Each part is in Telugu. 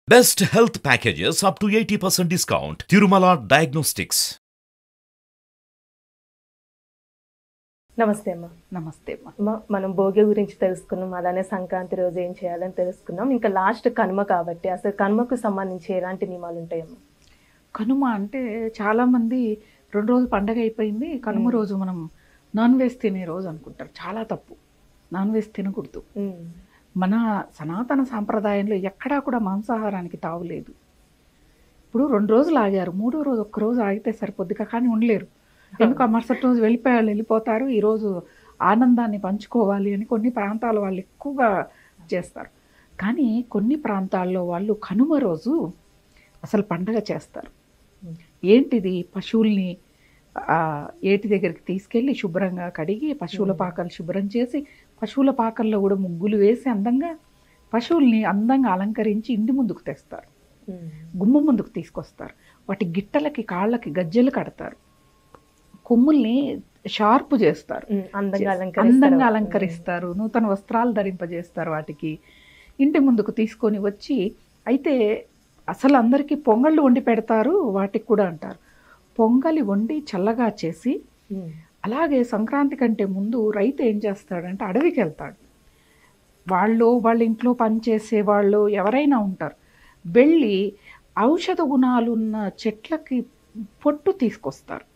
Best health packages up to 80% discount. Tirumala Diagnostics. నమస్తే అమ్మ. నమస్తే అమ్మా. మనం భోగి గురించి తెలుసుకున్నాం, అలానే సంక్రాంతి రోజు ఏం చేయాలని తెలుసుకున్నాం. ఇంకా లాస్ట్ కనుమ కాబట్టి అసలు కనుమకు సంబంధించి ఎలాంటి నియమాలు ఉంటాయమ్మా? కనుమ అంటే చాలామంది 2 రోజులు పండగ అయిపోయింది, కనుమ రోజు మనం నాన్ వెజ్ తినే రోజు అనుకుంటారు. చాలా తప్పు. నాన్ వెజ్ తినకూడదు. మన సనాతన సాంప్రదాయంలో ఎక్కడా కూడా మాంసాహారానికి తావులేదు. ఇప్పుడు 2 రోజులు ఆగారు, 3వ రోజు ఒక్కరోజు ఆగితే సరిపోద్దిగా, కానీ ఉండలేరు. ఎందుకు ఆ మరుసటి రోజు వెళ్ళిపోతారు. ఈరోజు ఆనందాన్ని పంచుకోవాలి అని కొన్ని ప్రాంతాల వాళ్ళు ఎక్కువగా చేస్తారు. కానీ కొన్ని ప్రాంతాల్లో వాళ్ళు కనుమ రోజు అసలు పండగ చేస్తారు. ఏంటిది? పశువుల్ని ఏటి దగ్గరికి తీసుకెళ్ళి శుభ్రంగా కడిగి పశువుల పాకలు శుభ్రం చేసి, పశువుల పాకల్లో కూడా ముగ్గులు వేసి అందంగా పశువుల్ని అందంగా అలంకరించి ఇంటి ముందుకు తెస్తారు, గుమ్మ ముందుకు తీసుకొస్తారు. వాటి గిట్టలకి కాళ్ళకి గజ్జెలు కడతారు, కొమ్ముల్ని షార్ప్ చేస్తారు, అందంగా అలంకరిస్తారు, నూతన వస్త్రాలు ధరింపజేస్తారు. వాటికి ఇంటి ముందుకు తీసుకొని వచ్చి, అయితే అసలు అందరికీ పొంగళ్ళు వండి పెడతారు. వాటికి కూడా అంటారు పొంగలి వండి చల్లగా చేసి, అలాగే సంక్రాంతి కంటే ముందు రైతు ఏం చేస్తాడంటే అడవికి వెళ్తాడు. వాళ్ళ ఇంట్లో పనిచేసే వాళ్ళు ఎవరైనా ఉంటారు, వెళ్ళి ఔషధ గుణాలున్న చెట్లకి పొట్టు తీసుకొస్తారు.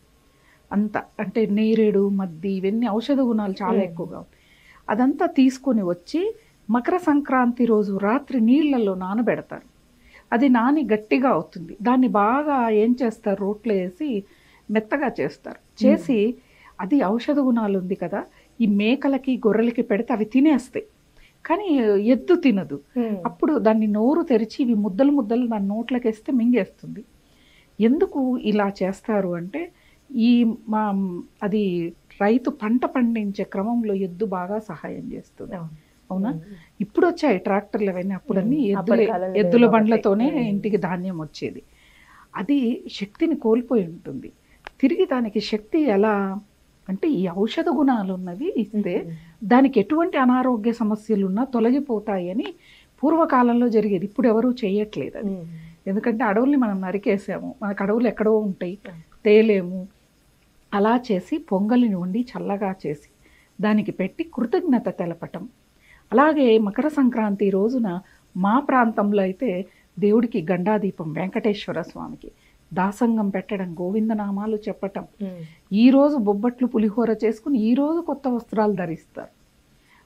అంతా అంటే నేరేడు, మద్ది, ఇవన్నీ ఔషధ గుణాలు చాలా ఎక్కువగా ఉంటాయి. అదంతా తీసుకొని వచ్చి మకర సంక్రాంతి రోజు రాత్రి నీళ్లలో నానబెడతారు. అది నాని గట్టిగా అవుతుంది. దాన్ని బాగా ఏం చేస్తారు, రోట్లో వేసి మెత్తగా చేస్తారు. చేసి అది ఔషధ గుణాలు ఉంది కదా, ఈ మేకలకి గొర్రెలకి పెడితే అవి తినేస్తాయి, కానీ ఎద్దు తినదు. అప్పుడు దాన్ని నోరు తెరిచి ఇవి ముద్దలు ముద్దలు దాని నోట్లోకి వేస్తే మింగేస్తుంది. ఎందుకు ఇలా చేస్తారు అంటే, అది రైతు పంట పండించే క్రమంలో ఎద్దు బాగా సహాయం చేస్తుంది. అవునా? ఇప్పుడు వచ్చాయి ట్రాక్టర్లు అవన్నీ, అప్పుడన్నీ ఎద్దుల బండ్లతోనే ఇంటికి ధాన్యం వచ్చేది. అది శక్తిని కోల్పోయి ఉంటుంది. తిరిగి దానికి శక్తి ఎలా అంటే, ఈ ఔషధ గుణాలు ఉన్నవి ఇస్తే దానికి ఎటువంటి అనారోగ్య సమస్యలు ఉన్నా తొలగిపోతాయి అని పూర్వకాలంలో జరిగేది. ఇప్పుడు ఎవరూ చేయట్లేదు అది. ఎందుకంటే అడవుల్ని మనం నరికేసాము, మనకు అడవులు ఎక్కడో ఉంటాయి, తేలేము. అలా చేసి పొంగలిని వండి చల్లగా చేసి దానికి పెట్టి కృతజ్ఞత తెలపటం. అలాగే మకర సంక్రాంతి రోజున మా ప్రాంతంలో అయితే దేవుడికి గండాదీపం, వెంకటేశ్వర స్వామికి దాసంగం పెట్టడం, గోవిందనామాలు చెప్పటం. ఈరోజు బొబ్బట్లు పులిహోర చేసుకుని ఈరోజు కొత్త వస్త్రాలు ధరిస్తారు.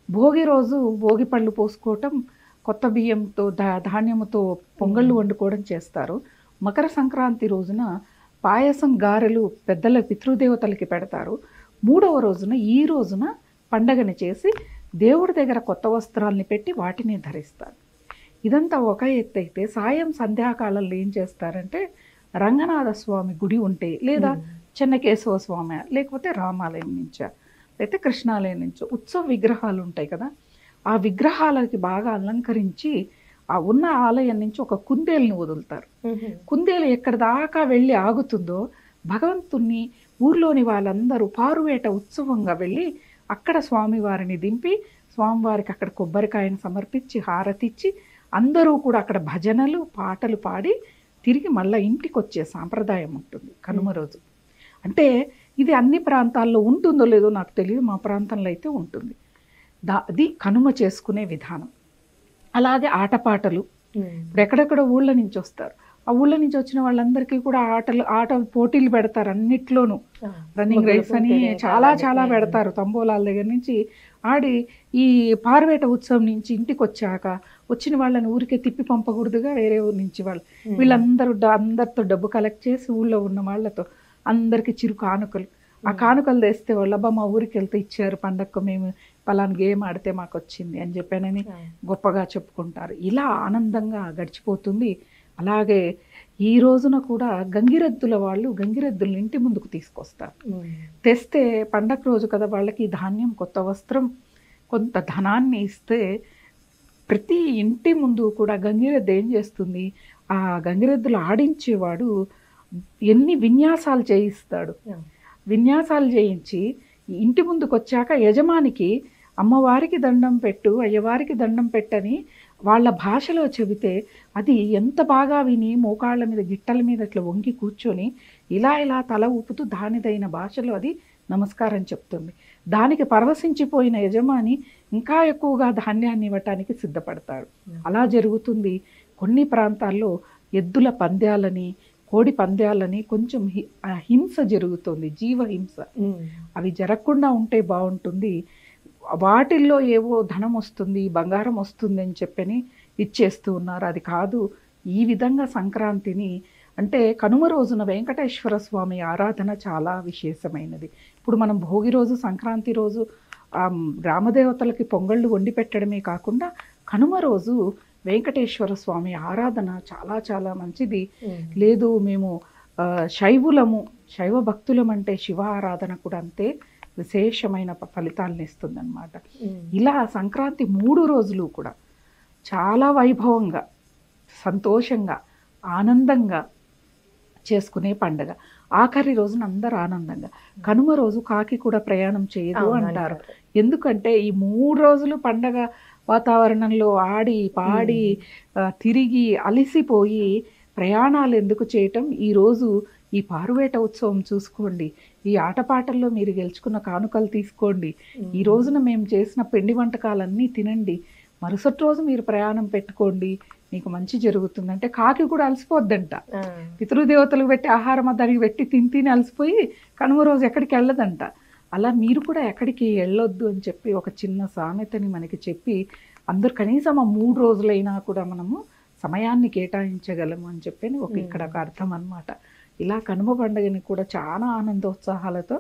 భోగి రోజు భోగి పళ్ళు పోసుకోవటం, కొత్త బియ్యంతో ధాన్యముతో పొంగళ్ళు వండుకోవడం చేస్తారు. మకర సంక్రాంతి రోజున పాయసం, గారెలు పెద్దల పితృదేవతలకి పెడతారు. 3వ రోజున ఈ రోజున పండగని చేసి దేవుడి దగ్గర కొత్త వస్త్రాలని పెట్టి వాటిని ధరిస్తారు. ఇదంతా ఒక ఎత్తు అయితే, సాయం సంధ్యాకాలంలో ఏం చేస్తారంటే, రంగనాథ స్వామి గుడి ఉంటే, లేదా చెన్నకేశవ స్వామి, లేకపోతే రామాలయం నుంచా, లేకపోతే కృష్ణాలయం నుంచో ఉత్సవ విగ్రహాలు ఉంటాయి కదా, ఆ విగ్రహాలకి బాగా అలంకరించి ఆ ఉన్న ఆలయం నుంచి ఒక కుందేలుని వదులుతారు. కుందేలు ఎక్కడి దాకా వెళ్ళి ఆగుతుందో భగవంతుణ్ణి ఊర్లోని వాళ్ళందరూ పారువేట ఉత్సవంగా వెళ్ళి అక్కడ స్వామివారిని దింపి, స్వామివారికి అక్కడ కొబ్బరికాయను సమర్పించి హారతిచ్చి అందరూ కూడా అక్కడ భజనలు పాటలు పాడి తిరిగి మళ్ళీ ఇంటికి వచ్చే సాంప్రదాయం ఉంటుంది కనుమ రోజు. అంటే ఇది అన్ని ప్రాంతాల్లో ఉంటుందో లేదో నాకు తెలియదు, మా ప్రాంతంలో అయితే ఉంటుంది. అది కనుమ చేసుకునే విధానం. అలాగే ఆటపాటలు, ఇప్పుడు ఎక్కడెక్కడ ఊళ్ళ నుంచి వస్తారు, ఆ ఊళ్ళ నుంచి వచ్చిన వాళ్ళందరికీ కూడా ఆట పోటీలు పెడతారు. అన్నిట్లోనూ రన్నింగ్ రేస్ అని చాలా పెడతారు. తంబోలాల దగ్గర నుంచి ఆడి ఈ పార్వేట ఉత్సవం నుంచి ఇంటికి వచ్చాక వచ్చిన వాళ్ళని ఊరికే తిప్పి పంపకూడదుగా, వేరే ఊరి నుంచి అందరితో డబ్బు కలెక్ట్ చేసి ఊళ్ళో ఉన్న వాళ్ళతో అందరికి చిరు కానుకలు, ఆ కానుకలు తెస్తే వాళ్ళు, అబ్బా మా ఊరికి వెళ్తే ఇచ్చారు పండగకు, మేము పలానా గేమ్ ఆడితే మాకు వచ్చింది అని చెప్పానని గొప్పగా చెప్పుకుంటారు. ఇలా ఆనందంగా గడిచిపోతుంది. అలాగే ఈ రోజున కూడా గంగిరెద్దుల వాళ్ళు గంగిరెద్దులను ఇంటి ముందుకు తీసుకొస్తారు. తెస్తే పండగ రోజు కదా, వాళ్ళకి ధాన్యం, కొత్త వస్త్రం, కొంత ధనాన్ని ఇస్తే ప్రతి ఇంటి ముందు కూడా గంగిరెద్దు ఏం చేస్తుంది, ఆ గంగిరెద్దులు ఆడించేవాడు ఎన్ని విన్యాసాలు చేయిస్తాడు. విన్యాసాలు చేయించి ఇంటి ముందుకు వచ్చాక యజమానికి అమ్మవారికి దండం పెట్టు, అయ్యవారికి దండం పెట్టని వాళ్ళ భాషలో చెబితే అది ఎంత బాగా విని మోకాళ్ళ మీద గిట్టల మీద ఇట్లా వంగి కూర్చొని ఇలా ఇలా తల ఊపుతూ దానిదైన భాషలో అది నమస్కారం చెప్తుంది. దానికి పరవశించిపోయిన యజమాని ఇంకా ఎక్కువగా ధాన్యాన్ని ఇవ్వటానికి సిద్ధపడతాడు. అలా జరుగుతుంది. కొన్ని ప్రాంతాల్లో ఎద్దుల పంద్యాలని, కోడి పంద్యాలని కొంచెం హింస జరుగుతుంది, జీవహింస. అవి జరగకుండా ఉంటే బాగుంటుంది. వాటిల్లో ఏవో ధనం వస్తుంది, బంగారం వస్తుంది అని చెప్పని ఇచ్చేస్తూ ఉన్నారు. అది కాదు. ఈ విధంగా సంక్రాంతిని అంటే కనుమ రోజున వెంకటేశ్వర స్వామి ఆరాధన చాలా విశేషమైనది. ఇప్పుడు మనం భోగి రోజు, సంక్రాంతి రోజు గ్రామదేవతలకి పొంగళ్ళు వండి పెట్టడమే కాకుండా కనుమ రోజు వెంకటేశ్వర స్వామి ఆరాధన చాలా చాలా మంచిది. లేదు మేము శైవులము, శైవ భక్తులం అంటే శివ ఆరాధన కూడా అంతే విశేషమైన ఫలితాలను ఇస్తుంది అన్నమాట. ఇలా సంక్రాంతి 3 రోజులు కూడా చాలా వైభవంగా, సంతోషంగా, ఆనందంగా చేసుకునే పండుగ. ఆఖరి రోజున అందరూ ఆనందంగా. కనుమ రోజు కాకి కూడా ప్రయాణం చేయదు అంటారు. ఎందుకంటే ఈ 3 రోజులు పండగ వాతావరణంలో ఆడి పాడి తిరిగి అలిసిపోయి ప్రయాణాలు ఎందుకు చేయటం? ఈరోజు ఈ పారువేట ఉత్సవం చూసుకోండి, ఈ ఆటపాటల్లో మీరు గెలుచుకున్న కానుకలు తీసుకోండి, ఈ రోజున మేము చేసిన పిండి వంటకాలన్నీ తినండి, మరుసటి రోజు మీరు ప్రయాణం పెట్టుకోండి, మీకు మంచి జరుగుతుంది అంటే కాకి కూడా అలసిపోద్దంట. పితృదేవతలకు పెట్టి ఆహారం దానికి పెట్టి తిని అలసిపోయి కనుమ రోజు ఎక్కడికి వెళ్ళదంట. అలా మీరు కూడా ఎక్కడికి వెళ్ళొద్దు అని చెప్పి ఒక చిన్న సామెతని మనకి చెప్పి అందరు కనీసం ఆ 3 రోజులైనా కూడా మనము సమయాన్ని కేటాయించగలము అని చెప్పి ఇక్కడ ఒక అర్థం అన్నమాట. ఇలా కనుమ పండుగని కూడా చాలా ఆనందోత్సాహాలతో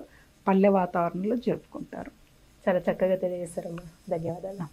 పల్లె వాతావరణంలో జరుపుకుంటారు. చాలా చక్కగా తెలియజేశారమ్మా. ధన్యవాదాలు.